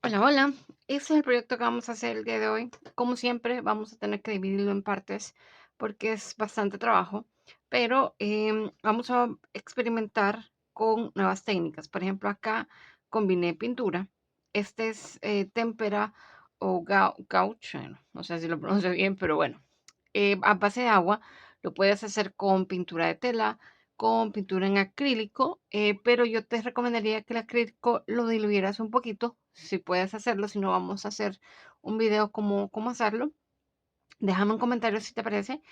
Hola, hola. Ese es el proyecto que vamos a hacer el día de hoy. Como siempre, vamos a tener que dividirlo en partes porque es bastante trabajo, pero vamos a experimentar con nuevas técnicas. Por ejemplo, acá combiné pintura. Este es témpera o gouache, bueno, no sé si lo pronuncio bien, pero bueno, a base de agua. Lo puedes hacer con pintura de tela, con pintura en acrílico, pero yo te recomendaría que el acrílico lo diluyeras un poquito, si puedes hacerlo, si no vamos a hacer un video cómo hacerlo. Déjame un comentario si te parece.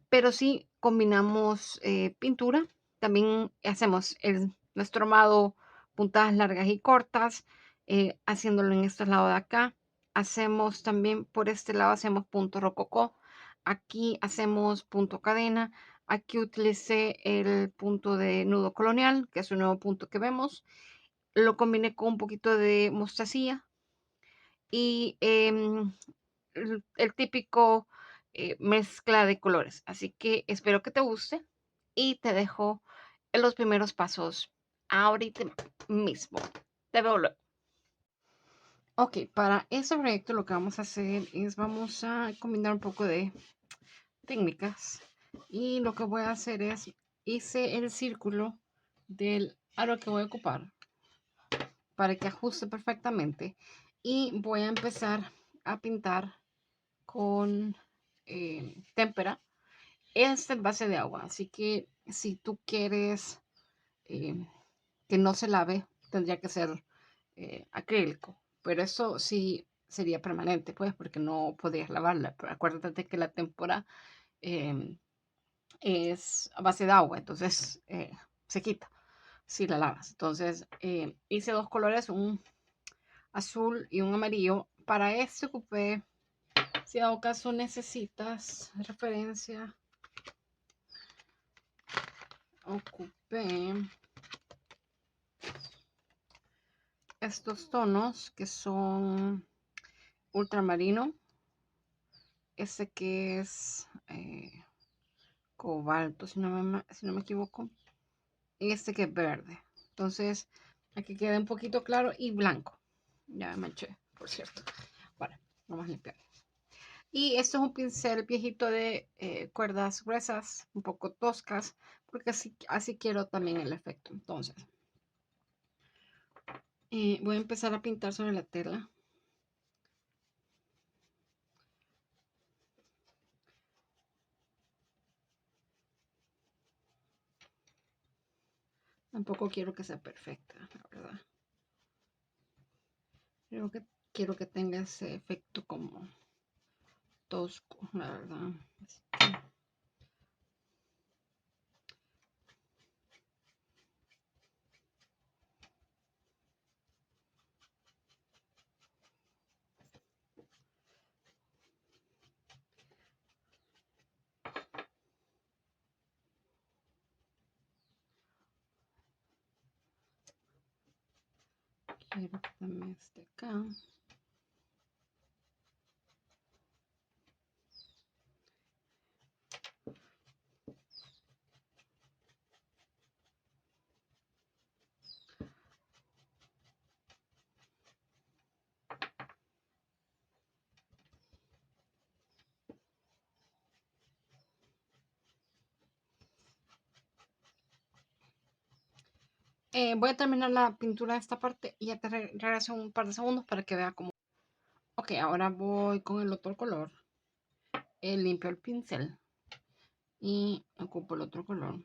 Pero sí combinamos pintura, también hacemos nuestro armado, puntadas largas y cortas, haciéndolo en este lado de acá. Hacemos también por este lado, hacemos punto rococó. Aquí hacemos punto cadena. Aquí utilicé el punto de nudo colonial, que es un nuevo punto que vemos. Lo combiné con un poquito de mostacilla y el típico mezcla de colores. Así que espero que te guste y te dejo en los primeros pasos ahorita mismo. Te veo luego. Ok, para este proyecto lo que vamos a hacer es vamos a combinar un poco de técnicas y lo que voy a hacer es hice el círculo del aro que voy a ocupar para que ajuste perfectamente y voy a empezar a pintar con témpera. Este en base de agua, así que si tú quieres eh, que no se lave, tendría que ser acrílico, pero eso sí sería permanente, pues, porque no podrías lavarla. Pero acuérdate de que la témpera eh, es a base de agua, entonces se quita si la lavas. Entonces hice dos colores, un azul y un amarillo. Para este ocupé, si dado caso necesitas referencia, ocupé estos tonos que son ultramarino, este que es cobalto, si no me equivoco, y este que es verde. Entonces, aquí queda un poquito claro y blanco. Ya me manché, por cierto. Vale, vamos a limpiar. Y esto es un pincel viejito de cuerdas gruesas, un poco toscas, porque así quiero también el efecto. Entonces, voy a empezar a pintar sobre la tela. Tampoco quiero que sea perfecta, la verdad. Quiero que tenga ese efecto como tosco, la verdad. Quiero que también esté acá. Voy a terminar la pintura de esta parte y ya te regreso un par de segundos para que vea cómo. Ok, ahora voy con el otro color. Limpio el pincel y ocupo el otro color.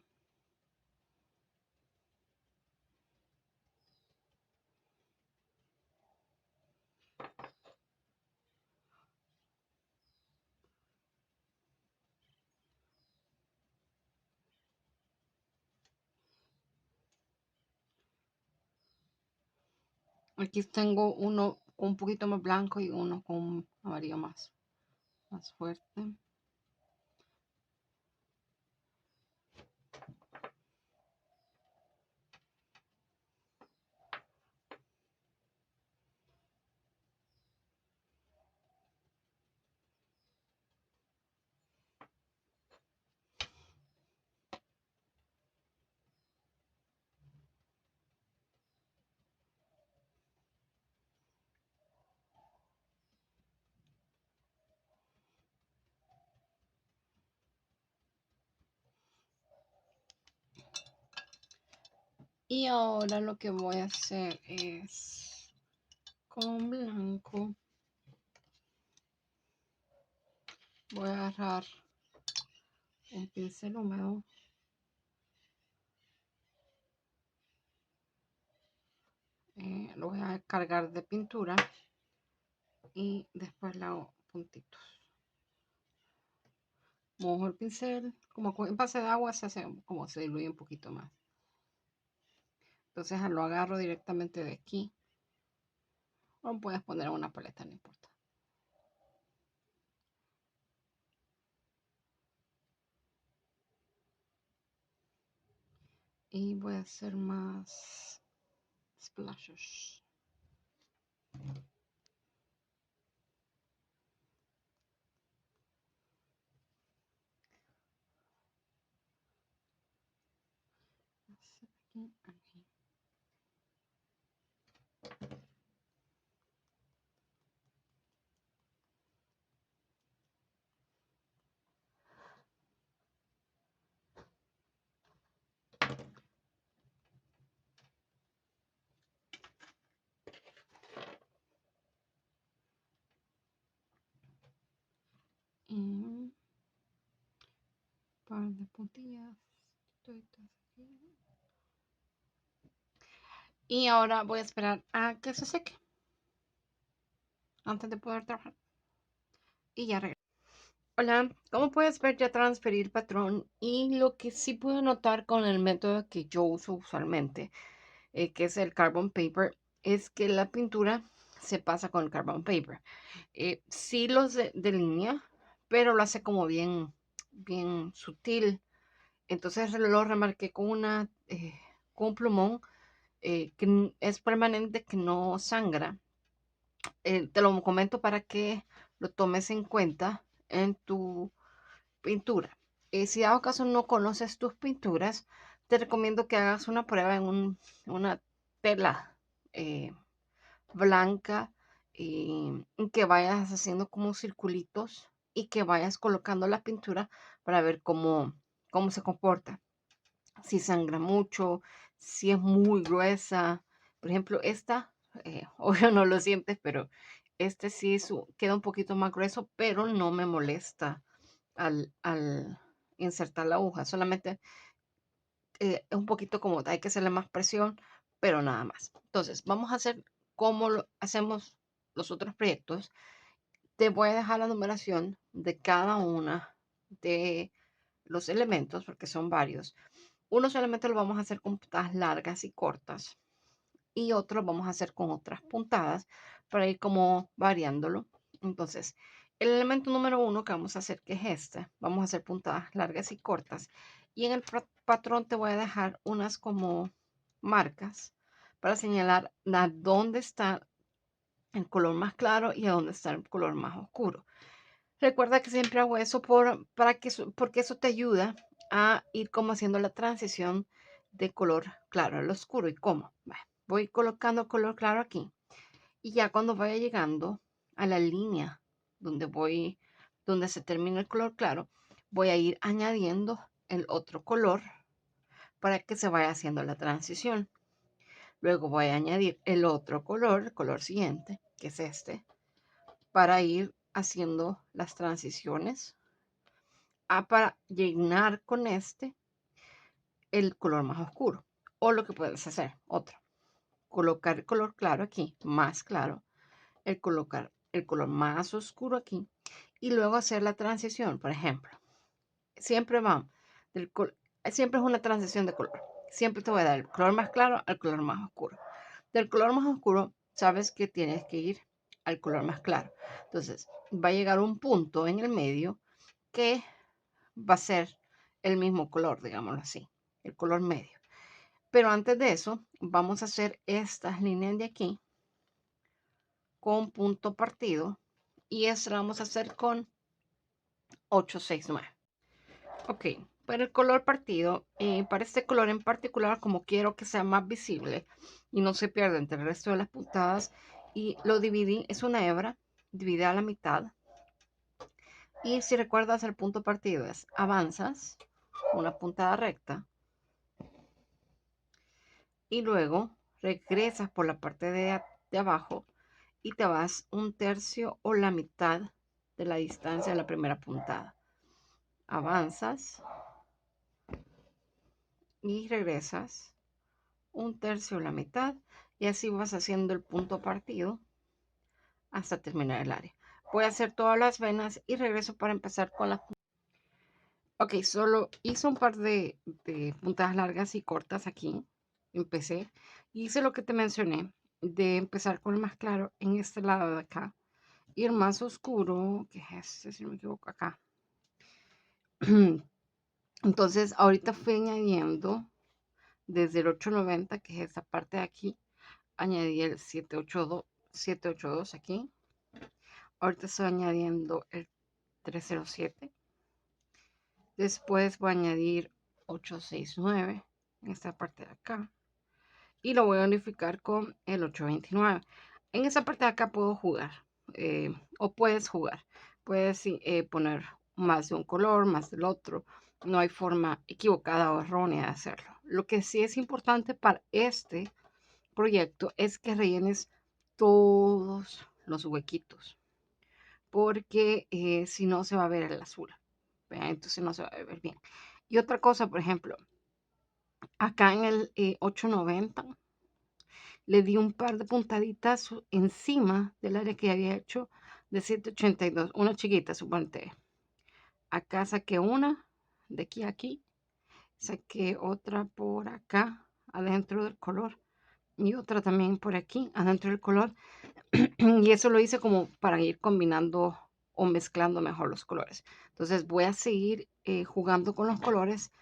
Aquí tengo uno con un poquito más blanco y uno con un amarillo más fuerte. Y ahora lo que voy a hacer es con blanco. Voy a agarrar un pincel húmedo. Lo voy a cargar de pintura y después le hago puntitos. Mojo el pincel, como en base de agua se hace como se diluye un poquito más. Entonces lo agarro directamente de aquí. O puedes poner una paleta, no importa. Y voy a hacer más splashes. Aquí, aquí. Y un par de puntillas. Y ahora voy a esperar a que se seque antes de poder trabajar. Y ya regreso. Hola, como puedes ver ya transferí el patrón y lo que sí puedo notar con el método que yo uso usualmente, que es el carbon paper, es que la pintura se pasa con el carbon paper. Sí los de línea, pero lo hace como bien, bien sutil. Entonces lo remarqué con un plumón que es permanente, que no sangra. Te lo comento para que lo tomes en cuenta en tu pintura. Si dado caso no conoces tus pinturas, te recomiendo que hagas una prueba en una tela eh, blanca y que vayas haciendo como circulitos y que vayas colocando la pintura para ver cómo se comporta. Si sangra mucho, si es muy gruesa. Por ejemplo, esta, obvio no lo sientes, pero este sí queda un poquito más grueso, pero no me molesta al insertar la aguja. Solamente es un poquito como hay que hacerle más presión, pero nada más. Entonces, vamos a hacer como lo hacemos los otros proyectos. Te voy a dejar la numeración de cada una de los elementos, porque son varios. Uno solamente lo vamos a hacer con puntadas largas y cortas y otro vamos a hacer con otras puntadas para ir como variándolo. Entonces, el elemento número uno que vamos a hacer, que es este, vamos a hacer puntadas largas y cortas. Y en el patrón te voy a dejar unas como marcas para señalar a dónde está el color más claro y a dónde está el color más oscuro. Recuerda que siempre hago eso porque eso te ayuda a ir como haciendo la transición de color claro al oscuro. ¿Y cómo? Bueno, voy colocando color claro aquí y ya cuando vaya llegando a la línea donde se termina el color claro, voy a ir añadiendo el otro color para que se vaya haciendo la transición. Luego voy a añadir el otro color, el color siguiente, que es este, para ir haciendo las transiciones para llenar con este el color más oscuro. O lo que puedes hacer, otro, colocar el color claro aquí, más claro, colocar el color más oscuro aquí y luego hacer la transición. Por ejemplo, siempre va del siempre es una transición de color. Siempre te voy a dar el color más claro al color más oscuro. Del color más oscuro, sabes que tienes que ir al color más claro. Entonces, va a llegar un punto en el medio que va a ser el mismo color, digámoslo así, el color medio. Pero antes de eso, vamos a hacer estas líneas de aquí con punto partido y esto lo vamos a hacer con 869. Ok, para el color partido, para este color en particular, como quiero que sea más visible y no se pierda entre el resto de las puntadas, y lo dividí, es una hebra, dividida a la mitad. Y si recuerdas, el punto partido es avanzas una puntada recta, y luego regresas por la parte de abajo y te vas un tercio o la mitad de la distancia de la primera puntada. Avanzas y regresas un tercio o la mitad y así vas haciendo el punto partido hasta terminar el área. Voy a hacer todas las venas y regreso para empezar con las. Ok, solo hice un par de puntadas largas y cortas aquí. Empecé. Hice lo que te mencioné, de empezar con el más claro en este lado de acá. Y el más oscuro, que es este, si no me equivoco, acá. Entonces, ahorita fui añadiendo desde el 890, que es esta parte de aquí. Añadí el 782 aquí. Ahorita estoy añadiendo el 307. Después voy a añadir 869 en esta parte de acá. Y lo voy a unificar con el 829. En esa parte de acá puedo jugar. O puedes jugar. Puedes poner más de un color, más del otro. No hay forma equivocada o errónea de hacerlo. Lo que sí es importante para este proyecto es que rellenes todos los huequitos. Porque si no se va a ver el azul. ¿Vean? Entonces no se va a ver bien. Y otra cosa, por ejemplo, acá en el 890 le di un par de puntaditas encima del área que había hecho de 782, una chiquita, suponte. Acá saqué una, de aquí a aquí, saqué otra por acá, adentro del color, y otra también por aquí, adentro del color. Y eso lo hice como para ir combinando o mezclando mejor los colores. Entonces voy a seguir jugando con los colores,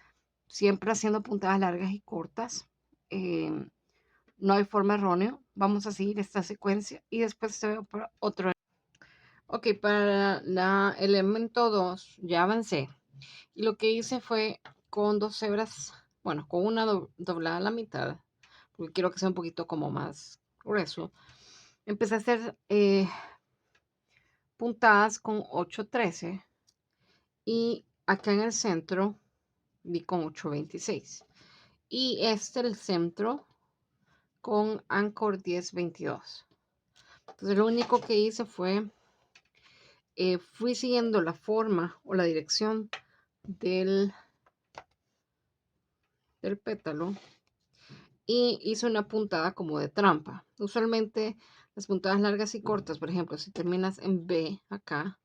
siempre haciendo puntadas largas y cortas. No hay forma errónea. Vamos a seguir esta secuencia y después te veo para otro. Ok, para la elemento 2 ya avancé. Y lo que hice fue con dos hebras, bueno, con una doblada a la mitad, porque quiero que sea un poquito como más grueso. Empecé a hacer puntadas con 813 y acá en el centro di con 826. Y este el centro con Anchor 1022. Entonces lo único que hice fue, fui siguiendo la forma o la dirección del pétalo y hice una puntada como de trampa. Usualmente las puntadas largas y cortas, por ejemplo, si terminas en B acá,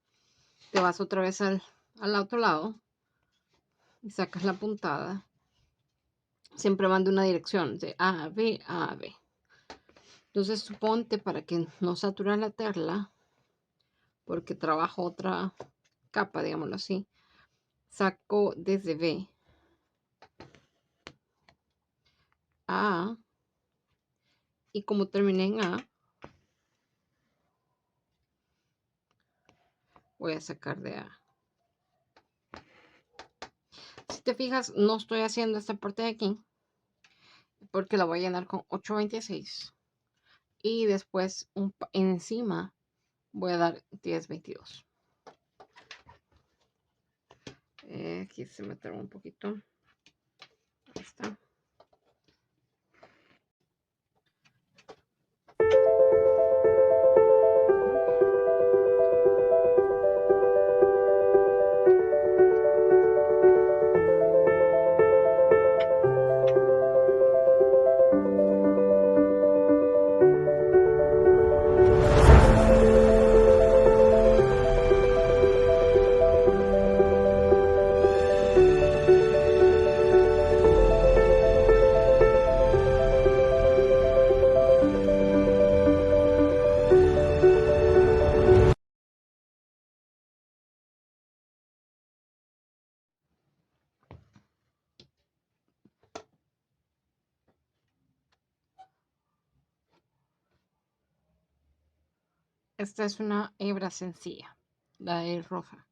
te vas otra vez al otro lado y sacas la puntada. Siempre van de una dirección, de A a B a A B. Entonces suponte, para que no saturar la tela, porque trabajo otra capa, digámoslo así, saco desde B a A, y como terminé en A, voy a sacar de A. Si te fijas, no estoy haciendo esta parte de aquí porque la voy a llenar con 826 y después encima voy a dar 1022. Aquí se me traba un poquito. Ahí está. Esta es una hebra sencilla, la de roja.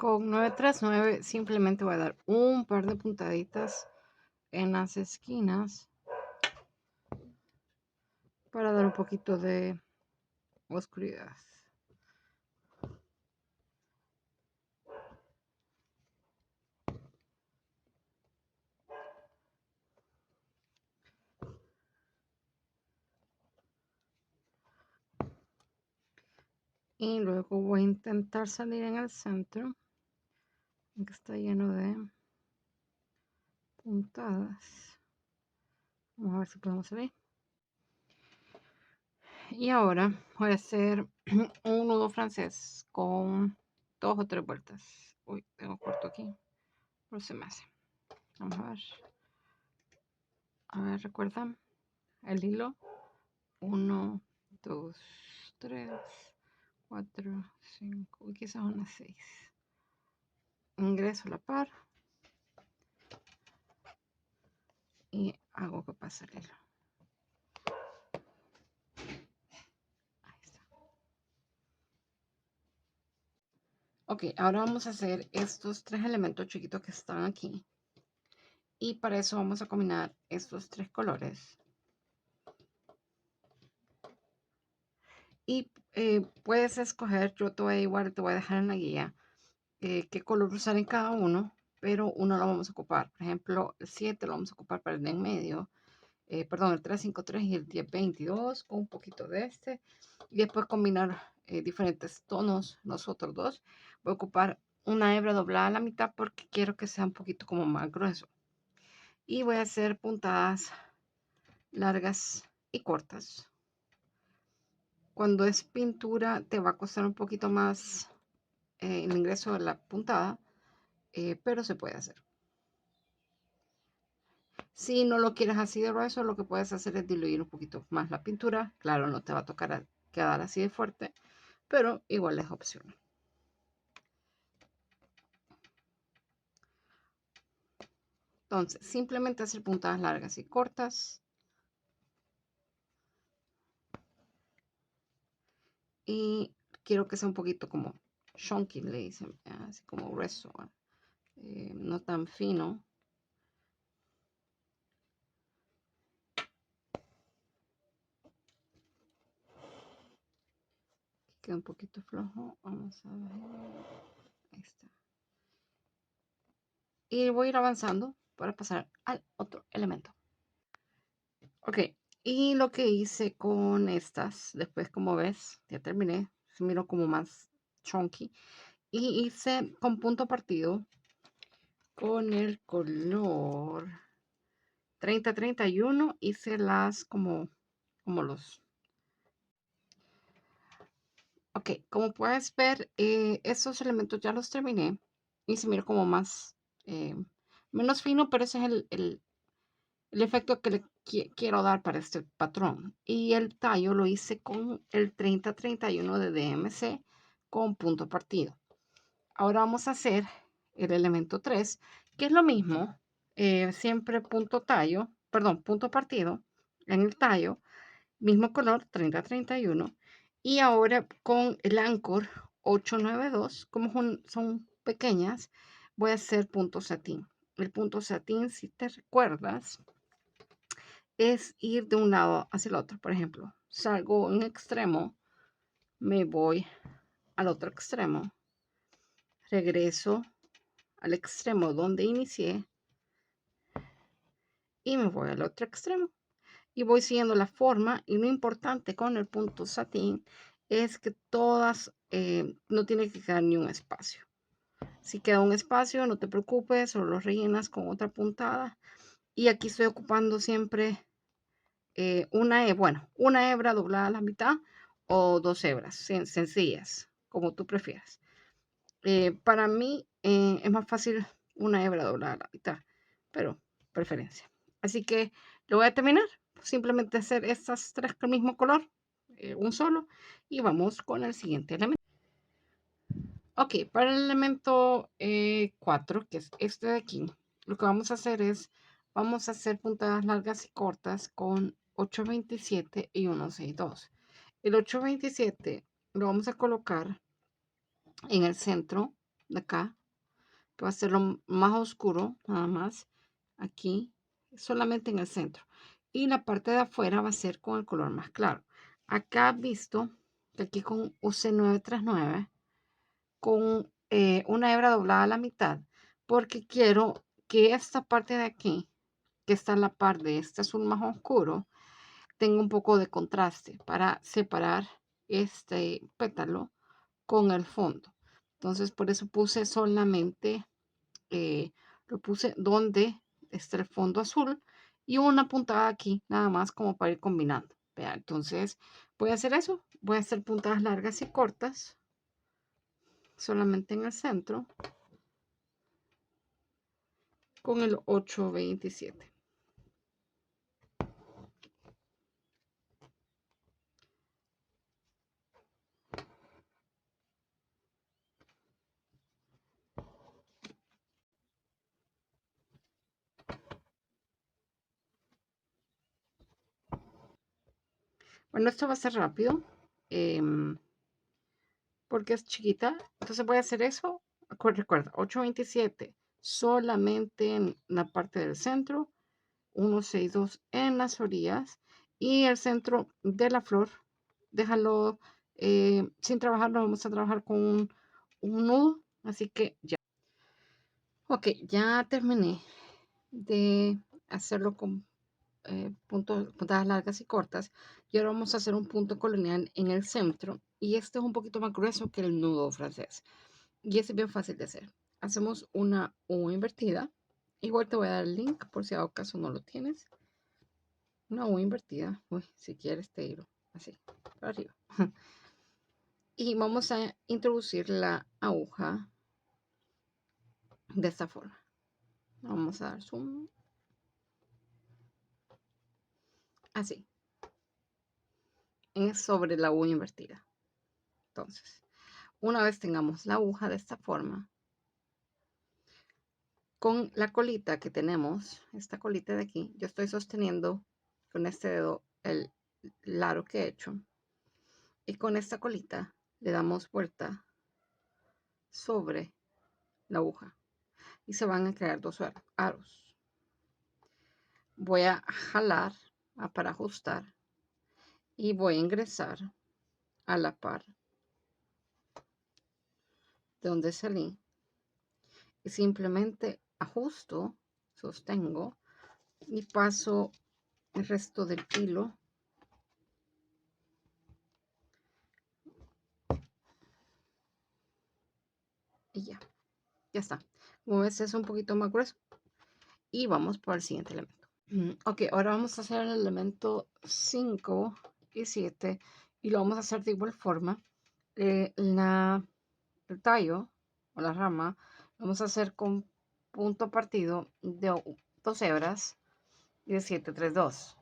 Con 939 simplemente voy a dar un par de puntaditas en las esquinas para dar un poquito de oscuridad. Y luego voy a intentar salir en el centro, que está lleno de puntadas. Vamos a ver si podemos salir. Y ahora voy a hacer un nudo francés con 2 o 3 vueltas. Uy, tengo corto aquí, pero se me hace. Vamos a ver. A ver, ¿recuerdan? El hilo. 1, 2, 3, 4, 5, y quizás unas 6. Ingreso la par y hago que pase el hilo. Ahí está. Ok, ahora vamos a hacer estos 3 elementos chiquitos que están aquí. Y para eso vamos a combinar estos 3 colores. Y puedes escoger, yo te voy a igual, te voy a dejar en la guía qué color usar en cada uno, pero uno lo vamos a ocupar. Por ejemplo, el 7 lo vamos a ocupar para el de en medio, perdón, el 353 y el 1022 con un poquito de este. Y después combinar diferentes tonos, los otros dos. Voy a ocupar una hebra doblada a la mitad porque quiero que sea un poquito como más grueso. Y voy a hacer puntadas largas y cortas. Cuando es pintura te va a costar un poquito más el ingreso de la puntada, pero se puede hacer. Si no lo quieres así de grueso, lo que puedes hacer es diluir un poquito más la pintura. Claro, no te va a tocar quedar así de fuerte, pero igual es opcional. Entonces, simplemente hacer puntadas largas y cortas. Y quiero que sea un poquito como chunky, le dicen, así como grueso, no tan fino. Queda un poquito flojo. Vamos a ver. Ahí está. Y voy a ir avanzando para pasar al otro elemento. Ok, y lo que hice con estas, después como ves, ya terminé, se miró como más chunky. Y hice con punto partido con el color 3031, hice las como los... Ok, como puedes ver, estos elementos ya los terminé y se miró como más, menos fino, pero ese es el efecto que le quiero dar para este patrón. Y el tallo lo hice con el 3031 de DMC con punto partido. Ahora vamos a hacer el elemento 3, que es lo mismo, siempre punto tallo, perdón, punto partido en el tallo, mismo color 3031. Y ahora con el Anchor 892, como son pequeñas, voy a hacer punto satín. El punto satín, si te recuerdas, es ir de un lado hacia el otro. Por ejemplo, salgo un extremo, me voy al otro extremo, regreso al extremo donde inicié y me voy al otro extremo. Y voy siguiendo la forma, y lo importante con el punto satín es que todas, no tiene que quedar ni un espacio. Si queda un espacio, no te preocupes, solo lo rellenas con otra puntada. Y aquí estoy ocupando siempre una hebra doblada a la mitad o 2 hebras sencillas, como tú prefieras. Para mí es más fácil una hebra doblada a la mitad, pero preferencia. Así que lo voy a terminar. Simplemente hacer estas 3 con el mismo color, un solo, y vamos con el siguiente elemento. Ok, para el elemento 4, que es este de aquí, lo que vamos a hacer es, vamos a hacer puntadas largas y cortas con 827 y 162. El 827 lo vamos a colocar en el centro de acá, que va a ser lo más oscuro, nada más, aquí, solamente en el centro. Y la parte de afuera va a ser con el color más claro. Acá has visto que aquí con UC939, con una hebra doblada a la mitad, porque quiero que esta parte de aquí, que está a la par de este azul más oscuro, tenga un poco de contraste para separar este pétalo con el fondo. Entonces, por eso puse solamente, eh, lo puse donde está el fondo azul y una puntada aquí, nada más como para ir combinando. Vea, entonces voy a hacer eso. Voy a hacer puntadas largas y cortas, solamente en el centro, con el 827. Bueno, esto va a ser rápido. em, Porque es chiquita. Entonces voy a hacer eso. Recuerda, 827 solamente en la parte del centro, 162 en las orillas y el centro de la flor, déjalo sin trabajar, lo vamos a trabajar con un nudo, así que ya. Ok, ya terminé de hacerlo con puntadas largas y cortas y ahora vamos a hacer un punto colonial en el centro y este es un poquito más grueso que el nudo francés. Y es bien fácil de hacer. Hacemos una U invertida. Igual te voy a dar el link por si acaso no lo tienes. Una U invertida. Uy, si quieres te digo así, para arriba. Y vamos a introducir la aguja de esta forma. Vamos a dar zoom. Así. Sobre la U invertida. Entonces, una vez tengamos la aguja de esta forma, con la colita que tenemos, esta colita de aquí, yo estoy sosteniendo con este dedo el aro que he hecho. Y con esta colita le damos vuelta sobre la aguja y se van a crear dos aros. Voy a jalar para ajustar y voy a ingresar a la par de donde salí y simplemente ajusto, sostengo y paso el resto del hilo y ya está. Como ves es un poquito más grueso y vamos por el siguiente elemento. Ok, ahora vamos a hacer el elemento 5 y 7 y lo vamos a hacer de igual forma. El tallo o la rama lo vamos a hacer con punto partido de 2 hebras y de 732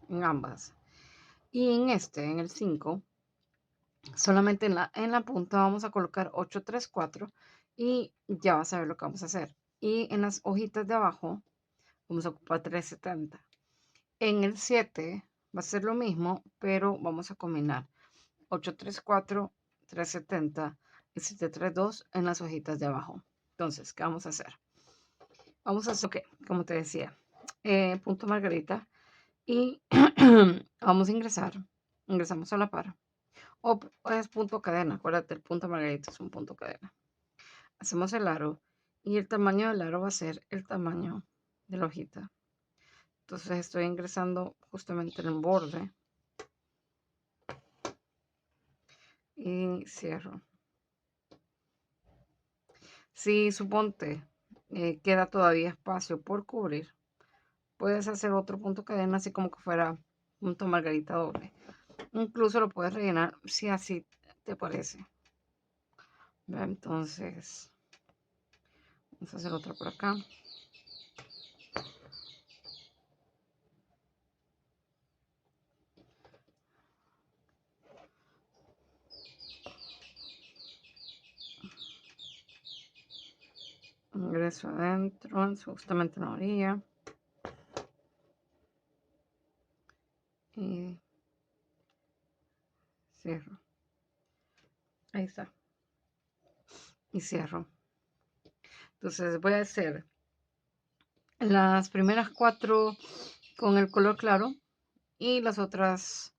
en ambas. Y en el 5, solamente en la punta vamos a colocar 834 y ya vas a ver lo que vamos a hacer. Y en las hojitas de abajo vamos a ocupar 370. En el 7 va a ser lo mismo, pero vamos a combinar 834, 370 y 732 en las hojitas de abajo. Entonces, ¿qué vamos a hacer? Vamos a hacer, ok, como te decía, punto margarita y vamos a ingresar. Ingresamos a la par. O es punto cadena, acuérdate, el punto margarita es un punto cadena. Hacemos el aro y el tamaño del aro va a ser el tamaño de la hojita. Entonces estoy ingresando justamente en el borde y cierro. Si suponte queda todavía espacio por cubrir, puedes hacer otro punto cadena así como que fuera punto margarita doble. Incluso lo puedes rellenar si así te parece. Entonces, vamos a hacer otro por acá. Ingreso adentro, justamente en la orilla. Y cierro. Ahí está. y cierro. Entonces voy a hacer las primeras 4 con el color claro y las otras,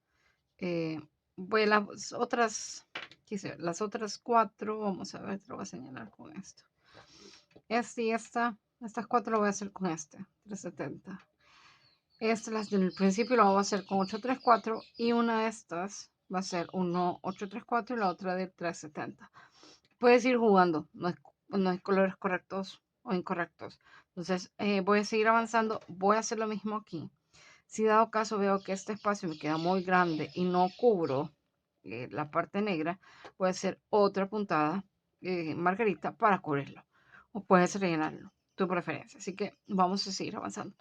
voy a las otras, las otras 4, vamos a ver, te lo voy a señalar con esto. Este y estas 4 lo voy a hacer con este, 370. Estas, las del principio, lo voy a hacer con 834 y una de estas va a ser 834 y la otra de 370. Puedes ir jugando, no hay colores correctos o incorrectos. Entonces, voy a seguir avanzando, voy a hacer lo mismo aquí. Si dado caso veo que este espacio me queda muy grande y no cubro la parte negra, voy a hacer otra puntada margarita para cubrirlo. O puedes rellenarlo, tu preferencia. Así que vamos a seguir avanzando.